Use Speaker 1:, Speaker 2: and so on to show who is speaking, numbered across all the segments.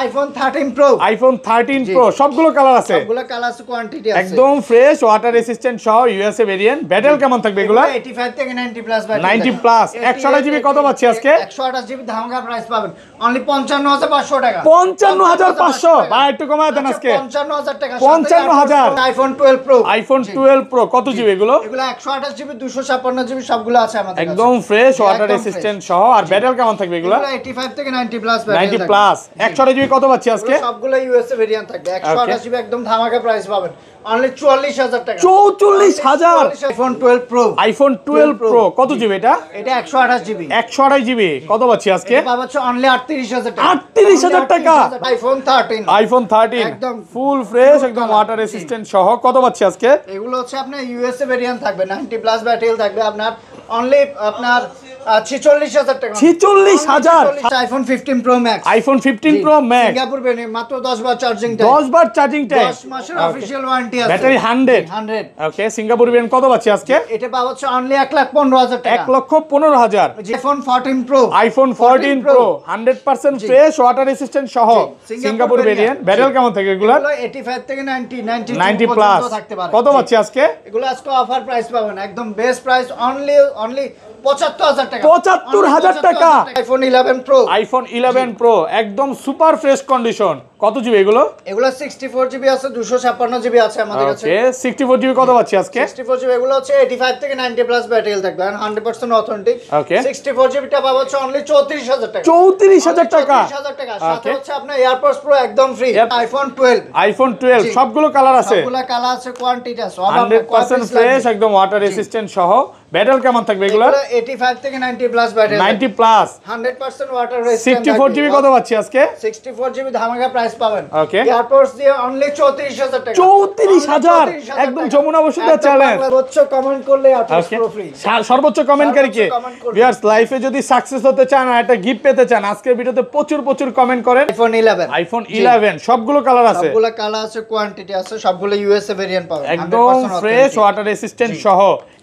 Speaker 1: IPhone 13 pro
Speaker 2: সবগুলো colour আছে,
Speaker 1: সবগুলো কালার আছে, কোয়ান্টিটি আছে,
Speaker 2: একদম ফ্রেশ, ওয়াটার রেসিস্ট্যান্ট সহ ইউএসএ ভেরিয়েন্ট। ব্যাটারি কেমন থাকবে এগুলো?
Speaker 1: 85 থেকে 90 প্লাস ব্যাটারি,
Speaker 2: 90 প্লাস। 128 জিবি কত পাচ্ছি আজকে?
Speaker 1: 128 জিবি ধামাকা প্রাইস পাবেন অনলি 55500 টাকা।
Speaker 2: 55500 ভাই, একটু কমায় দেন আজকে।
Speaker 1: 55000 টাকা,
Speaker 2: 55000।
Speaker 1: আইফোন 12 প্রো,
Speaker 2: আইফোন 12 প্রো কত জিবি এগুলো?
Speaker 1: এগুলো 128 জিবি 256 জিবি সবগুলো আছে আমাদের কাছে,
Speaker 2: একদম ফ্রেশ, ওয়াটার রেসিস্ট্যান্ট সহ। আর ব্যাটারি কেমন থাকবে এগুলো?
Speaker 1: 85 থেকে 90 প্লাস ব্যাটারি,
Speaker 2: 90 প্লাস। 128 জিবি কত পাচ্ছি আজকে?
Speaker 1: সবগুলো ইউএসএ ভেরিয়েন্ট থাকবে, 128 জিবি একদম ধামাকা প্রাইস পাবেন অনলি 44000 টাকা।
Speaker 2: 44000।
Speaker 1: আইফোন 12 প্রো,
Speaker 2: আইফোন 12 প্রো কত জিবি এটা?
Speaker 1: এটা 128 জিবি,
Speaker 2: 128 জিবি কত পাচ্ছি আজকে?
Speaker 1: এটা পাচ্ছ অনলি 38000 টাকা।
Speaker 2: 38000 টাকা।
Speaker 1: আইফোন 13
Speaker 2: একদম ফুল ফ্রেশ, একদম ওয়াটার রেসিস্ট্যান্ট সহ কত পাচ্ছি আজকে?
Speaker 1: এগুলো হচ্ছে আপনার ইউএসএ ভেরিয়েন্ট থাকবে, 90 প্লাস ব্যাটারি থাকবে আপনার অনলি আপনার 46000 টাকা।
Speaker 2: 46000।
Speaker 1: IPhone 15 pro max,
Speaker 2: iPhone 15 pro max,
Speaker 1: Singapore variant, মাত্র 10 বার চার্জিং টাইম,
Speaker 2: 10 বার চার্জিং টাইম,
Speaker 1: 10 মাসের অফিশিয়াল ওয়ারেন্টি আছে,
Speaker 2: ব্যাটারি 100। ওকে, সিঙ্গাপুর ভেরিয়েন্ট কত পাচ্ছি আজকে?
Speaker 1: এটা পাওয়া হচ্ছে অনলি 1,15,000 টাকা।
Speaker 2: 1,15,000।
Speaker 1: IPhone 14 pro,
Speaker 2: iPhone 14 pro 100% fresh, water resistant সহ সিঙ্গাপুর ভেরিয়েন্ট। ব্যাটারি কেমন থাকে এগুলো?
Speaker 1: 85 থেকে 90
Speaker 2: 90 প্লাস।
Speaker 1: থাকতে পারে।
Speaker 2: কত পাচ্ছি আজকে?
Speaker 1: এগুলো আজকে অফার প্রাইস পাবেন, একদম বেস্ট প্রাইস অনলি 75000 টাকা।
Speaker 2: 75000 টাকা।
Speaker 1: আইফোন 11 প্রো,
Speaker 2: আইফোন 11 প্রো একদম সুপার ফ্রেশ কন্ডিশন। কত জিবি এগুলো?
Speaker 1: এগুলো 64 জিবি আছে, 256 জিবি আছে আমাদের কাছে।
Speaker 2: ওকে, 64 জিবি কত পাচ্ছি আজকে?
Speaker 1: 64 জিবি এগুলো হচ্ছে 85 থেকে 90 প্লাস ব্যাটারি থাকবে, 100% অথেন্টিক।
Speaker 2: ওকে,
Speaker 1: 64 জিবিটা পাবো হচ্ছে অনলি 34000 টাকা।
Speaker 2: 34000 টাকা।
Speaker 1: 34000 টাকা। সাথে হচ্ছে আপনার এয়ারপডস প্রো একদম ফ্রি। আইফোন 12,
Speaker 2: আইফোন 12 সবগুলো কালার আছে,
Speaker 1: সবগুলো কালার আছে, কোয়ান্টিটি আছে,
Speaker 2: 100% ফ্রেশ, একদম ওয়াটার রেসিস্ট্যান্ট সহ। ব্যাটারি কেমন থাকবে এগুলো?
Speaker 1: 85 থেকে 90 plus battery,
Speaker 2: 90 plus,
Speaker 1: 100% water resistant.
Speaker 2: 64 GB কত পাচ্ছি আজকে?
Speaker 1: 64 জিবি ধামাকা প্রাইস পাবেন।
Speaker 2: ওকে,
Speaker 1: এয়ারপডস দিয়ে অনলি 34000 টাকা।
Speaker 2: 34000 একদম যমুনা বসুন্ধরা চ্যালেঞ্জ।
Speaker 1: সর্বোচ্চ কমেন্ট করলে এয়ারপডস প্রো ফ্রি।
Speaker 2: সর্বোচ্চ কমেন্টকারী কে? ভিউয়ার্স, লাইফে যদি সাকসেস হতে চান আর একটা গিফট পেতে চান, আজকের ভিডিওতে প্রচুর কমেন্ট করেন। আইফোন 11 সবগুলো কালার আছে,
Speaker 1: সবগুলো কালার আছে, কোয়ান্টিটি আছে, সবগুলো ইউএসএ ভেরিয়েন্ট পাবেন,
Speaker 2: একদম ফ্রেশ, ওয়াটার রেসিস্ট্যান্ট সহ।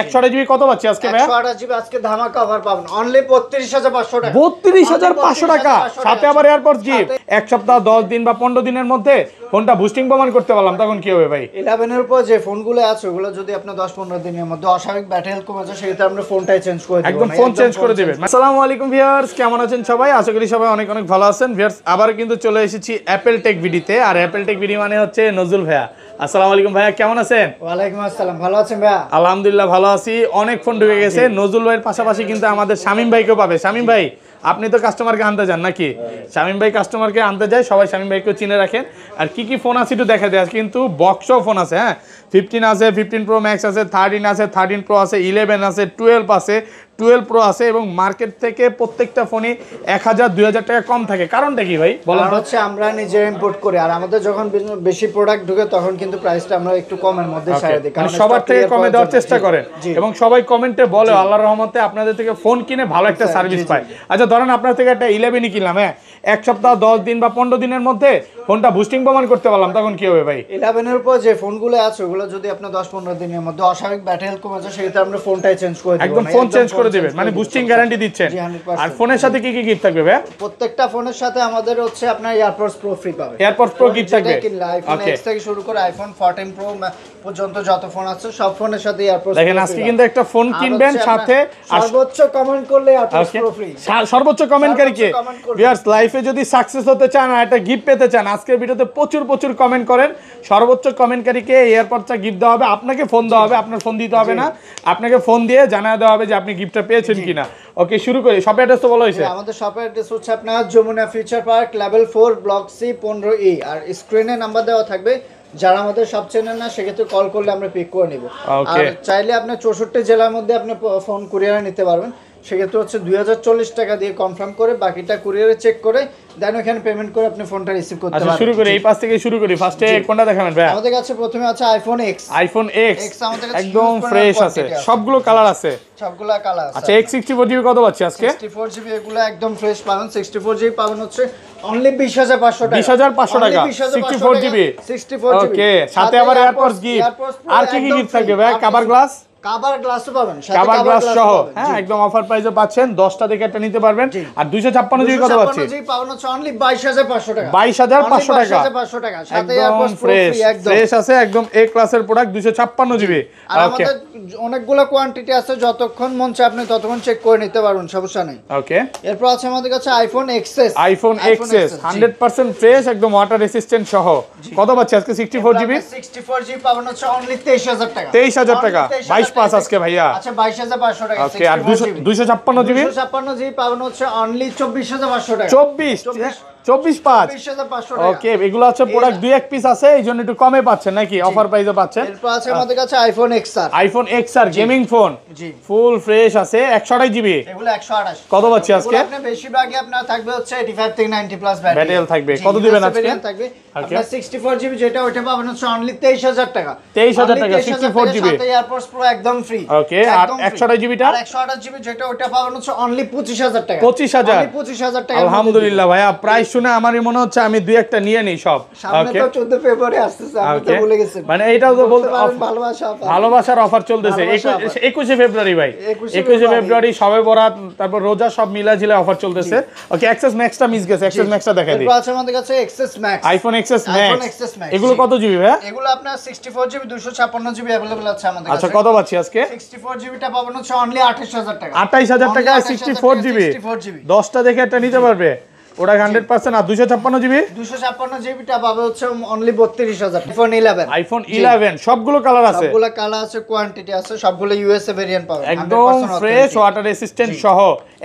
Speaker 2: 128 জিবি কত পাচ্ছি আজকে ভাই?
Speaker 1: 128 জিবি আজকে ধামাকা অফার পাবেন অনলি 32500 টাকা।
Speaker 2: 32500 টাকা, সাথে আবার এয়ারপডস গিফট। এক সপ্তাহ 10 দিন বা 15 দিনের মধ্যে ফোনটা বুস্টিং প্রমাণ করতে পারলাম, তখন কি হবে ভাই?
Speaker 1: 11 এর উপর যে ফোনগুলো আছে ওগুলো যদি আপনি 10-15 দিনের মধ্যে অস্বাভাবিক ব্যাটারি হেলথ কমে যায়, সেক্ষেত্রে আমরা ফোনটাই চেঞ্জ করে দেব,
Speaker 2: একদম ফোন চেঞ্জ করে দিবেন। আসসালামু আলাইকুম ভিউয়ার্স, কেমন আছেন সবাই? আশা করি সবাই অনেক ভালো আছেন। ভিউয়ার্স, আবার কিন্তু চলে এসেছি অ্যাপেল টেক ভিডিওতে। আর অ্যাপেল টেক ভিডিও মানে হচ্ছে নজরুল ভাইয়া। আসসালামু আলাইকুম ভাইয়া, কেমন আছেন?
Speaker 1: ওয়ালাইকুম আসসালাম, ভালো আছেন ভাইয়া?
Speaker 2: আলহামদুলিল্লাহ ভালো আছি। অনেক ফোন ঢুকে গেছে। নজরুল ভাইয়ের পাশাপাশি কিন্তু আমাদের শামীম ভাইকেও পাবে। শামীম ভাই, আপনি তো কাস্টমারকে আনতে যান নাকি? শামীম ভাই কাস্টমারকে আনতে যায়, সবাই শামীম ভাইকেও চিনে রাখেন। আর কি ফোন আছে একটু দেখা দেয়, কিন্তু বক্সও ফোন আছে। হ্যাঁ, 15 আছে, 15 প্রো ম্যাক্স আছে, 13 আছে, 13 প্রো আছে, 11 আছে, 12 আছে, 12 প্রো আছে। এবং মার্কেট থেকে প্রত্যেকটা ফোনই 1000-2000 টাকা কম থাকে। কারণটা কি ভাই বলেন?
Speaker 1: হচ্ছে আমরা নিজে ইম্পোর্ট করি, আর আমাদের যখন বেশি প্রোডাক্ট ঢুকে তখন কিন্তু প্রাইসটা আমরা একটু কমের মধ্যে ছাড়ে দিই, কারণ
Speaker 2: সবার থেকে কমে দেওয়ার চেষ্টা করেন। এবং সবাই কমেন্টে বলে আল্লাহর রহমতে আপনাদের থেকে ফোন কিনে ভালো একটা সার্ভিস পায়। আচ্ছা, ধরেন আপনার থেকে একটা 11ই কিনলাম, হ্যাঁ, এক সপ্তাহ 10 দিন বা 15 দিনের মধ্যে ফোনটা বুস্টিং প্রমাণ করতে পারলাম, তখন কি হবে ভাই?
Speaker 1: 11 এর উপর যে ফোনগুলো আছে ওগুলো যদি আপনি 10-15 দিনের মধ্যে অস্বাভাবিক ব্যাটারি হেলথ কমে যায়, সেক্ষেত্রে আমরা ফোনটাই চেঞ্জ করে দেব,
Speaker 2: একদম ফোন চেঞ্জ করে দিবেন, মানে বুস্টিং গ্যারান্টি দিচ্ছেন। আর ফোনের সাথে কি গিফট থাকবে ভাই?
Speaker 1: প্রত্যেকটা ফোনের সাথে আমাদের হচ্ছে আপনার এয়ারপডস প্রো ফ্রি পাবে।
Speaker 2: এয়ারপডস প্রো গিফট থাকবে।
Speaker 1: আইফোন X থেকে শুরু করে আইফোন 14 প্রো পর্যন্ত যত ফোন আছে সব ফোনের সাথে এয়ারপডস।
Speaker 2: দেখেন, আজকে কিন্তু একটা ফোন কিনবেন, সাথে
Speaker 1: সর্বোচ্চ কমেন্ট করলে এয়ারপডস প্রো ফ্রি।
Speaker 2: সর্বোচ্চ কমেন্টকারী কে? ভিউয়ার্স, লাইফে যদি সাকসেস হতে চান আর একটা গিফট পেতে চান, আজকের ভিডিওতে প্রচুর কমেন্ট করেন। সর্বোচ্চ কমেন্টকারীকে এয়ারপডসটা গিফট দেওয়া হবে। আপনাকে ফোন দেওয়া হবে, আপনার ফোন দিতে হবে না, আপনাকে ফোন দিয়ে জানিয়ে দেওয়া হবে যে আপনি গিফটটা পেয়েছেন কিনা। ওকে, শুরু করি। শপের অ্যাড্রেস তো বলা হয়েছে।
Speaker 1: আমাদের শপের অ্যাড্রেস হচ্ছে আপনার Jamuna future park level 4 block C 15E। আর স্ক্রিনে নাম্বার দেওয়া থাকবে, যারা আমাদের সব চেনেন না সেক্ষেত্রে কল করলে আমরা পিক করে নিব। আর চাইলে আপনি 64 জেলার মধ্যে আপনি ফোন কুরিয়ারে নিতে পারবেন। সেক্ষেত্রে হচ্ছে 2040 টাকা দিয়ে কনফার্ম করে বাকিটা কুরিয়ারে চেক করে দেন ওখানে পেমেন্ট করে আপনি ফোনটা রিসিভ করতে পারবেন।
Speaker 2: শুরু করি, এই পাশ থেকে শুরু করি। ফার্স্টে কোনটা দেখাবেন ভাই?
Speaker 1: আমাদের কাছে প্রথমে আছে আইফোন X।
Speaker 2: আইফোন X একদম ফ্রেশ আছে, সবগুলো কালার আছে,
Speaker 1: সবগুলো কালার আছে।
Speaker 2: আচ্ছা, X64 জিবি কত পাচ্ছি আজকে?
Speaker 1: 64 জিবি এগুলো একদম ফ্রেশ পাবেন। 64 জিবি পাবেন হচ্ছে অনলি 20500 টাকা।
Speaker 2: 20500 টাকা 64 জিবি। ওকে, সাথে আবার এয়ারপডস গিফট। আর কি গিফট থাকবে ভাই? কভার গ্লাস,
Speaker 1: কভার গ্লাসও পাবেন, সাথে
Speaker 2: কভার গ্লাস সহ,
Speaker 1: পাবেন।
Speaker 2: হ্যাঁ
Speaker 1: জি।
Speaker 2: একদম অফার প্রাইসে পাচ্ছেন, 10টা দেখে একটা নিতে পারবেন। আর 256 জিবি কত পাচ্ছি?
Speaker 1: 256 জিবি পাবেন হচ্ছে অনলি 22500 টাকা।
Speaker 2: 22500 টাকা,
Speaker 1: 22500 টাকা, সাথে
Speaker 2: একদম
Speaker 1: এয়ারপোর্টস প্রো
Speaker 2: ফ্রেশ
Speaker 1: ফ্রি একদম।
Speaker 2: ফ্রেশ আছে, একদম এ ক্লাসের প্রোডাক্ট 256 জিবি।
Speaker 1: আর
Speaker 2: ওকে
Speaker 1: আমাদের অনেকগুলো কোয়ান্টিটি আছে, যতক্ষণ মন চায় আপনি ততক্ষণ চেক করে নিতে পারবেন, সমস্যা নেই।
Speaker 2: ওকে
Speaker 1: এরপর আছে আমাদের কাছে iPhone XS.
Speaker 2: IPhone XS 100% fresh, একদম ওয়াটার রেসিস্ট্যান্ট সহ। কত পাচ্ছি আজকে? 64 জিবি।
Speaker 1: 64 জিবি পাবেন হচ্ছে অনলি 23000 টাকা।
Speaker 2: 23000 টাকা, 22 আজকে ভাইয়া।
Speaker 1: আচ্ছা 22500 টাকা।
Speaker 2: ওকে, আর 256 জিবি
Speaker 1: 256 জিবি পাবেন হচ্ছে অনলি 24500 টাকা।
Speaker 2: 24 24500
Speaker 1: টাকা।
Speaker 2: ওকে, এগুলো হচ্ছে প্রোডাক্ট 2-1 পিস আছে, এই জন্য একটু কমে পাচ্ছেন নাকি, অফার প্রাইসে পাচ্ছেন।
Speaker 1: এরপর আছে আমাদের কাছে iPhone XR.
Speaker 2: IPhone XR gaming phone,
Speaker 1: জি
Speaker 2: ফুল ফ্রেশ আছে, 128 জিবি।
Speaker 1: এগুলো 128।
Speaker 2: কত পাচ্ছি আজকে?
Speaker 1: আপনি বেশিরভাগই আপনার থাকবে হচ্ছে 85 থেকে 90 প্লাস
Speaker 2: ব্যাটারি থাকবে। কত দিবেন আজকে?
Speaker 1: থাকবে আপনার 64 জিবি যেটা ওটা পাবেন হচ্ছে অনলি 23000 টাকা।
Speaker 2: 23000 টাকা 64 জিবি,
Speaker 1: সাথে এয়ারপোর্টস প্রো একদম ফ্রি।
Speaker 2: ওকে, আর 128 জিবিটা?
Speaker 1: আর 128 জিবি যেটা ওটা পাবেন হচ্ছে অনলি 25000 টাকা।
Speaker 2: 25000,
Speaker 1: 25000 টাকা।
Speaker 2: আলহামদুলিল্লাহ ভাইয়া, প্রাইস শুনে আমারই মনে হচ্ছে আমি 2-1টা নিয়ে নেই সব।
Speaker 1: সামনে
Speaker 2: ওকে
Speaker 1: তো 14 ফেব্রুয়ারি আসছে, আপনি তো ভুলে গেছেন।
Speaker 2: মানে এইটাও তো বলতে
Speaker 1: ভালোবাসা
Speaker 2: ভালোবাসার অফার চলতেছে 21 ফেব্রুয়ারি ভাই, 21 ফেব্রুয়ারি সবে বরাত, তারপর রোজা সব মিলা ঝিলে অফার চলতেছে। ওকে, এক্সএস ম্যাক্সটা মিস গেছে, এক্সএস ম্যাক্সটা দেখাই দিই।
Speaker 1: এরপর আছে আমাদের কাছে XS max,
Speaker 2: iPhone XS
Speaker 1: iPhone
Speaker 2: max.
Speaker 1: XS max
Speaker 2: এগুলো কত জিবি ভাই?
Speaker 1: এগুলো আপনার 64 জিবি 256 জিবি अवेलेबल আছে আমাদের কাছে।
Speaker 2: আচ্ছা, কত পাচ্ছি আজকে?
Speaker 1: 64 জিবিটা পাবেন হচ্ছে অনলি 28000 টাকা।
Speaker 2: 28000 টাকা 64 জিবি, 10টা দেখে একটা নিতে পারবে, ওটা 100%। আর 256 জিবি?
Speaker 1: 256 জিবিটা পাবে হচ্ছে অনলি 32000। আইফোন 11,
Speaker 2: আইফোন 11 সবগুলো কালার আছে,
Speaker 1: সবগুলো কালার আছে, কোয়ান্টিটি আছে, সবগুলো ইউএসএ ভেরিয়েন্ট পাবেন,
Speaker 2: একদম ফ্রেশ ওয়াটার রেসিস্ট্যান্ট সহ।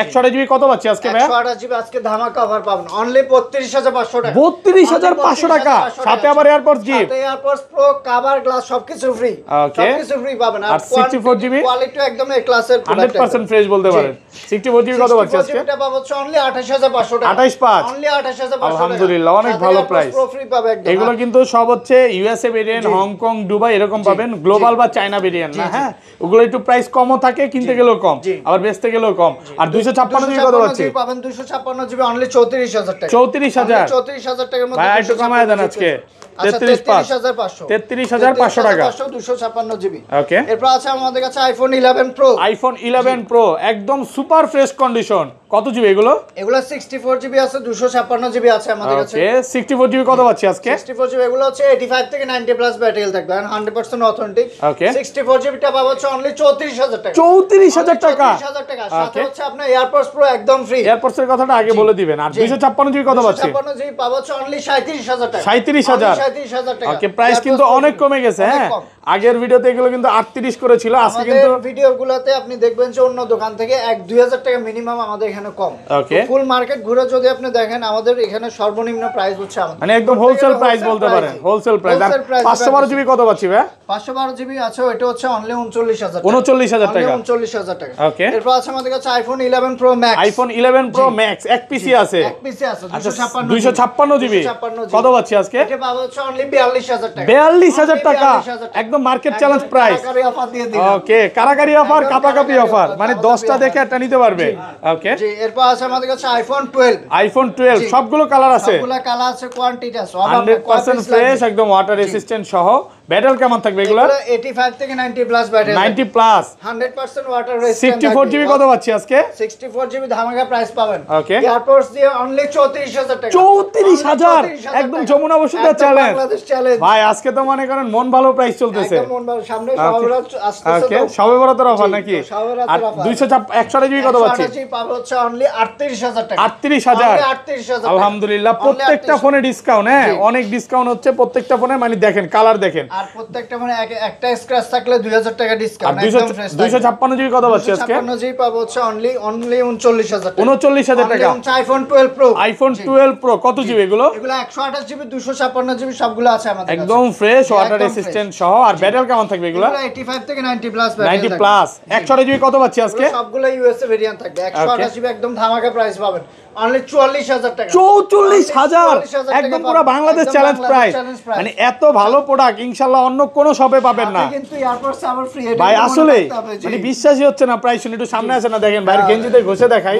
Speaker 2: 128 জিবি কত পাচ্ছি আজকে ভাই?
Speaker 1: 128 জিবি আজকে ধামাকা অফার পাবেন অনলি 32500 টাকা।
Speaker 2: 32500 টাকা, সাথে আবার এয়ারপোর্টস গিফট,
Speaker 1: সাথে এয়ারপোর্টস প্রো কভার গ্লাস সবকিছু ফ্রি।
Speaker 2: ওকে,
Speaker 1: সবকিছু ফ্রি পাবেন।
Speaker 2: আর 64 জিবি
Speaker 1: কোয়ালিটি একদম এ ক্লাসের,
Speaker 2: 100% ফ্রেশ বলতে পারেন। 64 জিবি কত পাচ্ছি আজকে?
Speaker 1: এটা পাবো হচ্ছে অনলি 28500 টাকা।
Speaker 2: 285,
Speaker 1: অনলি 28500 টাকা।
Speaker 2: আলহামদুলিল্লাহ, অনেক ভালো প্রাইস।
Speaker 1: প্রো ফ্রি পাবে একদম।
Speaker 2: এগুলো কিন্তু সব হচ্ছে ইউএসএ ভেরিয়েন্ট, হংকং, দুবাই এরকম পাবেন, গ্লোবাল বা চায়না ভেরিয়েন্ট না। হ্যাঁ, ওগুলো একটু প্রাইস কমও থাকে, কিনতে গেলেও কম, আবার বেচতে গেলেও কম। আর 256 জিবি কত পাচ্ছি?
Speaker 1: পাবেন 256 জিবি অনলি 34000 টাকা।
Speaker 2: 34000,
Speaker 1: 34000 টাকার মধ্যে
Speaker 2: ভাই একটু কমায় দেন আজকে।
Speaker 1: 33500
Speaker 2: 33500 টাকা
Speaker 1: 256 জিবি।
Speaker 2: ওকে,
Speaker 1: এরপর আছে আমাদের কাছে আইফোন 11 প্রো।
Speaker 2: আইফোন 11 প্রো একদম সুপার ফ্রেশ কন্ডিশন। কত জিবি এগুলো?
Speaker 1: এগুলো 64 জিবি আছে, 256 জিবি আছে আমাদের কাছে।
Speaker 2: ওকে, 64 জিবি কত পাচ্ছি আজকে?
Speaker 1: 64 জিবি এগুলো হচ্ছে 85 থেকে 90 প্লাস ব্যাটারি থাকবে, 100% অথেন্টিক।
Speaker 2: ওকে,
Speaker 1: 64 জিবিটা পাবো হচ্ছে অনলি 34000 টাকা।
Speaker 2: 34000 টাকা,
Speaker 1: 34000 টাকা, সাথে হচ্ছে আপনার এয়ারপোর্টস প্রো একদম ফ্রি।
Speaker 2: এয়ারপোর্টস এর কথাটা আগে বলে দিবেন। আর 256 জিবি কত পাচ্ছি?
Speaker 1: 256 জিবি পাবো হচ্ছে অনলি 37000 টাকা।
Speaker 2: 37000,
Speaker 1: 37000 টাকা।
Speaker 2: ওকে, প্রাইস কিন্তু অনেক কমে গেছে। হ্যাঁ, আগের ভিডিওতে এগুলো কিন্তু 38 করে ছিল, আজকে কিন্তু
Speaker 1: ভিডিওগুলোতে আপনি দেখবেন যে অন্য দোকান থেকে 1-2000 টাকা মিনিমাম আমাদের এখানে কম।
Speaker 2: ওকে,
Speaker 1: ফুল মার্কেট ঘুরে যদি আপনি দেখেন আমাদের এখানে সর্বনিম্ন প্রাইস হচ্ছে আমাদের,
Speaker 2: মানে একদম হোলসেল প্রাইস বলতে পারেন, হোলসেল প্রাইস। আর 512 জিবি কত পাচ্ছি ভাই?
Speaker 1: 512 জিবি আছে, এটা হচ্ছে অনলি 39000 টাকা।
Speaker 2: 39000 টাকা,
Speaker 1: 39000 টাকা।
Speaker 2: ওকে,
Speaker 1: এরপর আছে আমাদের কাছে iPhone 11 pro max.
Speaker 2: IPhone 11 pro max এক পিসি আছে,
Speaker 1: এক পিসি আছে,
Speaker 2: 256 জিবি। কত পাচ্ছি আজকে?
Speaker 1: এটা পাবো হচ্ছে অনলি 42000 টাকা।
Speaker 2: 42000 টাকা, একদম মার্কেট চ্যালেঞ্জ প্রাইস।
Speaker 1: কারাকারি অফার দিয়ে দিলাম।
Speaker 2: ওকে, কারাকারি অফার, কাপাকাপি অফার, মানে 10টা দেখে একটা নিতে পারবে। ওকে,
Speaker 1: জি, এরপর আছে আমাদের কাছে আইফোন 12।
Speaker 2: আইফোন 12 সবগুলো কালার আছে,
Speaker 1: সবগুলা কালার আছে, কোয়ান্টিটি আছে,
Speaker 2: 100% ফ্রেশ, একদম ওয়াটার রেসিস্ট্যান্ট সহ। ব্যাটারি কেমন থাকবে এগুলো?
Speaker 1: 85 থেকে 90 plus battery,
Speaker 2: 90 plus,
Speaker 1: 100% water resistant.
Speaker 2: 64 GB কত পাচ্ছি আজকে?
Speaker 1: 64 জিবি ধামাকা প্রাইস পাবেন।
Speaker 2: ওকে,
Speaker 1: এয়ারপোর্টস দিয়ে অনলি 34000 টাকা।
Speaker 2: 34000, একদম যমুনা বসুন্ধরা চ্যালেঞ্জ।
Speaker 1: বাংলাদেশ চ্যালেঞ্জ
Speaker 2: ভাই আজকে তো মনে করেন মন ভালো প্রাইস চলতেছে।
Speaker 1: একদম মন ভালো, সামনে সবরাত আসতেছে
Speaker 2: ওকে,
Speaker 1: তো।
Speaker 2: সবে বরাতের অফার নাকি?
Speaker 1: সবে বরাতের
Speaker 2: আর
Speaker 1: অফার।
Speaker 2: 128 জিবি কত পাচ্ছি?
Speaker 1: 128 জিবি পাবো হচ্ছে অনলি 38000 টাকা।
Speaker 2: 38000,
Speaker 1: 38000।
Speaker 2: আলহামদুলিল্লাহ, প্রত্যেকটা ফোনে ডিসকাউন্ট। হ্যাঁ, অনেক ডিসকাউন্ট হচ্ছে প্রত্যেকটা ফোনে, মানে দেখেন কালার দেখেন।
Speaker 1: আর প্রত্যেকটা মানে একটা স্ক্র্যাচ থাকলে 2000 টাকা
Speaker 2: আর
Speaker 1: ডিসকাউন্ট, একদম ফ্রেশ।
Speaker 2: 256 জিবি কত পাচ্ছি আজকে?
Speaker 1: 256 জিবি পাবো হচ্ছে অনলি 39000 টাকা।
Speaker 2: 39000 টাকা।
Speaker 1: IPhone 12 pro.
Speaker 2: আইফোন 12 প্রো কত জিবি এগুলো?
Speaker 1: এগুলো 128 জিবি 256 জিবি সবগুলো আছে আমাদের কাছে।
Speaker 2: একদম ফ্রেশ, ওয়াটার রেসিস্ট্যান্ট সহ। আর ব্যাটারি কেমন থাকবে এগুলো?
Speaker 1: 85 থেকে 90 প্লাস
Speaker 2: 90 প্লাস। 128 জিবি কত পাচ্ছি আজকে?
Speaker 1: সবগুলো ইউএসএ ভেরিয়েন্ট থাকবে। 128 জিবি একদম ধামাকা প্রাইস পাবেন অনলি 44000 টাকা।
Speaker 2: 44000 একদম পুরো বাংলাদেশ চ্যালেঞ্জ প্রাইস। মানে এত ভালো প্রোডাক্ট ইনশাআল্লাহ অন্য কোনো শপে পাবেন না
Speaker 1: কিন্তু এয়ারপোর্টস আবার ফ্রি।
Speaker 2: ভাই আসলে মানে বিশ্বাসই হচ্ছে না প্রাইস শুনে। একটু সামনে আসে না, দেখেন ভাইয়ের গেঞ্জিতে ঘষে দেখাই,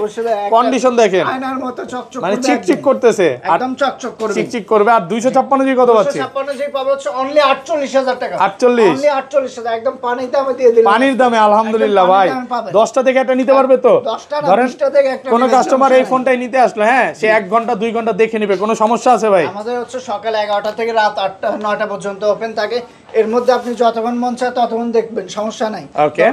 Speaker 2: কন্ডিশন দেখেন
Speaker 1: আয়নার মতো চকচক
Speaker 2: মানে চিকচিক করতেছে,
Speaker 1: একদম চকচক করবে,
Speaker 2: চিকচিক করবে। আর 256 জি কত পাচ্ছি?
Speaker 1: 256 জি পাবো হচ্ছে অনলি 48000 টাকা।
Speaker 2: 48
Speaker 1: অনলি 48000 একদম পানির দামে দিয়ে দিলাম।
Speaker 2: পানির দামে আলহামদুলিল্লাহ ভাই। 10টা থেকে একটা নিতে পারবে তো?
Speaker 1: 10টা না
Speaker 2: ধরেন
Speaker 1: 20টা থেকে একটা।
Speaker 2: কোন কাস্টমার এই ফোনটাই নিতে আসলো, হ্যাঁ সে 1 ঘন্টা 2 ঘন্টা দেখে নেবে, কোনো সমস্যা আছে ভাই?
Speaker 1: আমাদের হচ্ছে সকাল 11টা থেকে রাত 8টা 9টা পর্যন্ত ওপেন থাকে। এর মধ্যে আপনি যতক্ষণ মন চায় ততক্ষণ দেখবেন, সমস্যা নাই।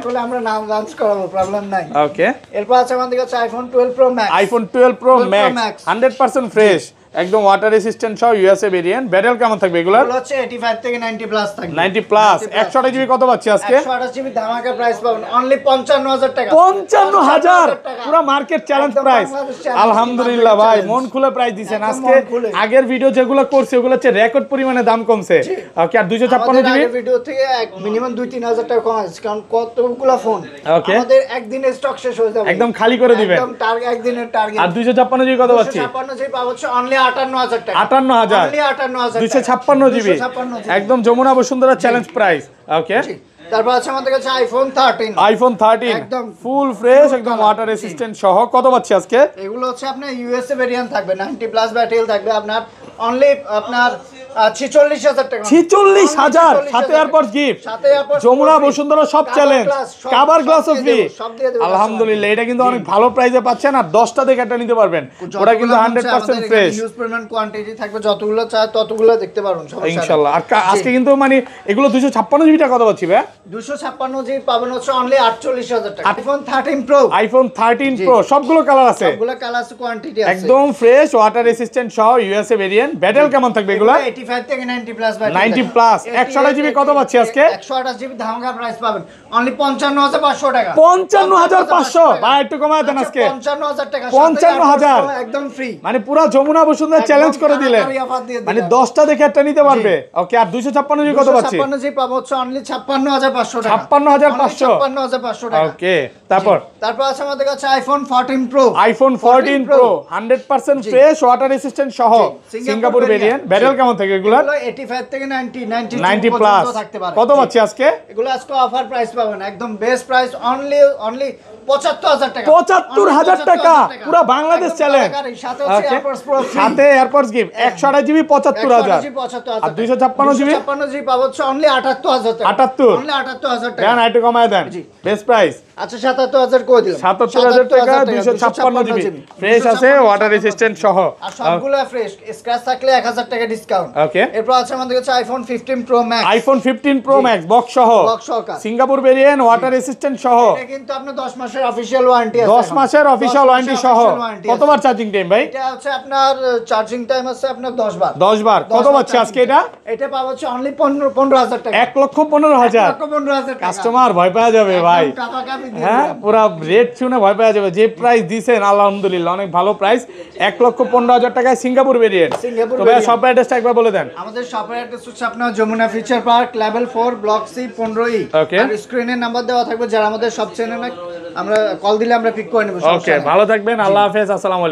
Speaker 1: তাহলে আমরা নাম লঞ্চ করাবো, প্রবলেম নাই।
Speaker 2: ওকে,
Speaker 1: এরপর আছে আমাদের কাছে iPhone 12 pro max.
Speaker 2: IPhone 12 pro max 100% fresh, একদম ওয়াটার রেসিস্ট্যান্ট সহ ইউএসএ ভেরিয়েন্ট। ব্যাটারি কেমন থাকবে এগুলার?
Speaker 1: এগুলো হচ্ছে 85 থেকে 90 প্লাস থাকবে।
Speaker 2: 90 প্লাস 128 জিবি কত পাচ্ছি আজকে?
Speaker 1: 128 জিবি ধামাকা প্রাইস পাবেন অনলি 55000 টাকা।
Speaker 2: 55000 পুরো মার্কেট চ্যালেঞ্জ প্রাইস। আলহামদুলিল্লাহ ভাই, মন খুলে প্রাইস দিবেন আজকে। আগের ভিডিও যেগুলো করছে ওগুলো হচ্ছে রেকর্ড পরিমাণে দাম কমছে। ওকে, আর 256 জিবি
Speaker 1: আগের ভিডিও থেকে মিনিমাম 2-3000 টাকা কম আছে, কারণ কতগুলো ফোন আমাদের একদিনে স্টক শেষ হয়ে যাবে,
Speaker 2: একদম খালি করে দিবেন।
Speaker 1: একদম টার্গেট, একদিনের টার্গেট।
Speaker 2: আর 256 জিবি কত পাচ্ছি?
Speaker 1: 256 জিবি পাবো হচ্ছে অনলি 58000 টাকা।
Speaker 2: 58000
Speaker 1: অনলি 58000
Speaker 2: 256 জিবি একদম যমুনা বসুন্ধরা চ্যালেঞ্জ প্রাইস। ওকে,
Speaker 1: তারপর আছে আমাদের কাছে আইফোন 13।
Speaker 2: আইফোন 13
Speaker 1: একদম
Speaker 2: ফুল ফ্রেশ, একদম ওয়াটার রেসিস্ট্যান্ট সহ কত পাচ্ছি আজকে?
Speaker 1: এগুলো হচ্ছে আপনার ইউএসএ ভেরিয়েন্ট থাকবে, 90 প্লাস ব্যাটারি থাকবে আপনার অনলি আপনার 46000 টাকা।
Speaker 2: 46000 সাথে এয়ারপডস গিফট, যমুনা বসুন্ধরা সব চ্যালেঞ্জ, কভার গ্লাসও ফ্রি। আলহামদুলিল্লাহ, এটা কিন্তু অনেক ভালো প্রাইসে পাচ্ছেন। আর 10টা থেকে একটা নিতে পারবেন, ওটা কিন্তু 100% ফ্রেশ।
Speaker 1: ইউজ পরিমাণ কোয়ান্টিটি থাকবে, যতগুলো চাই ততগুলো দেখতে পারবেন
Speaker 2: ইনশাআল্লাহ। আর আজকে কিন্তু মানে এগুলো 256 জিবিটা কত পাচ্ছি ভাই?
Speaker 1: 256 জিবি পাবেন হচ্ছে অনলি 48000 টাকা। আইফোন 13 প্রো,
Speaker 2: আইফোন 13 প্রো সবগুলো কালার আছে,
Speaker 1: সবগুলো কালার আছে, কোয়ান্টিটি আছে,
Speaker 2: একদম ফ্রেশ ওয়াটার রেসিস্ট্যান্ট সহ ইউএসএ ভেরিয়েন্ট। ব্যাটারি কেমন থাকবে এগুলা?
Speaker 1: 85 থেকে 90 প্লাস ব্যাটারি।
Speaker 2: 90 প্লাস 128 জিবি কত পাচ্ছি আজকে?
Speaker 1: 128 জিবি ধামাকা প্রাইস পাবেন অনলি 55500 টাকা।
Speaker 2: 55500 ভাই, একটু কমায় দেন আজকে।
Speaker 1: 55000 টাকা,
Speaker 2: 55000
Speaker 1: একদম ফ্রি।
Speaker 2: মানে পুরো যমুনা বসুন্ধরা চ্যালেঞ্জ করে দিলেন। মানে 10টা দেখে একটা নিতে পারবে। ওকে, আর 256 জিবি কত পাচ্ছি?
Speaker 1: 256 জিবি পাবো হচ্ছে অনলি 56500 টাকা।
Speaker 2: 56500
Speaker 1: 56500 টাকা।
Speaker 2: ওকে, তারপর
Speaker 1: আছে আমাদের কাছে iPhone 14 pro.
Speaker 2: IPhone 14 pro 100% fresh water resistant সহ সিঙ্গাপুর ভেরিয়েন্ট। ব্যাটারি কেমন থাকে এগুলা?
Speaker 1: 85 থেকে
Speaker 2: 90 প্লাস
Speaker 1: থাকতে পারে।
Speaker 2: কত পাচ্ছি আজকে?
Speaker 1: এগুলো আজকে অফার প্রাইস পাবেন, একদম বেস্ট প্রাইস অনলি 75000 টাকা।
Speaker 2: 75000 টাকা পুরো বাংলাদেশ চ্যালেঞ্জ, সাথে এয়ারপডস গিফট 128 জিবি 75000। আর 256 জিবি
Speaker 1: 256 জিবি পাবো হচ্ছে অনলি 78000 টাকা।
Speaker 2: 78
Speaker 1: অনলি 78000 টাকা।
Speaker 2: দেন একটু কমায় দেন, বেস্ট প্রাইস।
Speaker 1: আচ্ছা 77000 করে দিলাম।
Speaker 2: 77000 টাকা 256 জিবি ফ্রেশ আছে ওয়াটার রেসিস্ট্যান্ট সহ।
Speaker 1: আর সবগুলো ফ্রেশ, স্ক্র্যাচ থাকলে 1000 টাকা ডিসকাউন্ট।
Speaker 2: ওকে,
Speaker 1: এরপর আছে আমাদের কাছে iPhone 15 pro max.
Speaker 2: IPhone 15 pro max box সহ, সিঙ্গাপুর ভেরিয়েন্ট ওয়াটার রেসিস্ট্যান্ট সহ।
Speaker 1: এটা কিন্তু আপনার 10 মাসের অফিশিয়াল ওয়ারেন্টি আছে।
Speaker 2: 10 মাসের অফিশিয়াল ওয়ারেন্টি সহ। কতবার চার্জিং টাইম ভাই?
Speaker 1: এটা হচ্ছে আপনার চার্জিং টাইম আছে আপনার 10 বার।
Speaker 2: 10 বার কত পাচ্ছি আজকে এটা?
Speaker 1: এটা পাবো হচ্ছে অনলি 15000 টাকা।
Speaker 2: 1,15,000
Speaker 1: 1,15,000 টাকা।
Speaker 2: কাস্টমার ভয় পাওয়া যাবে ভাই। হ্যাঁ, পুরো রেট শুনে ভয় পাওয়া যাবে। যে প্রাইস দিয়েছেন আলহামদুলিল্লাহ অনেক ভালো প্রাইস। 1,15,000 টাকায় সিঙ্গাপুর ভেরিয়েন্ট। তো ভাই সব অ্যাড্রেসটা একবার বলে দেন।
Speaker 1: আমাদের শপের অ্যাড্রেস হচ্ছে আপনার Jamuna future park level 4 block C 15E। আর স্ক্রিনে নাম্বার দেওয়া থাকবে, যারা আমাদের সব চেনেন আমরা কল দিলে আমরা পিক করে নেব।
Speaker 2: ওকে, ভালো থাকবেন, আল্লাহ হাফেজ, আসসালামু আলাইকুম।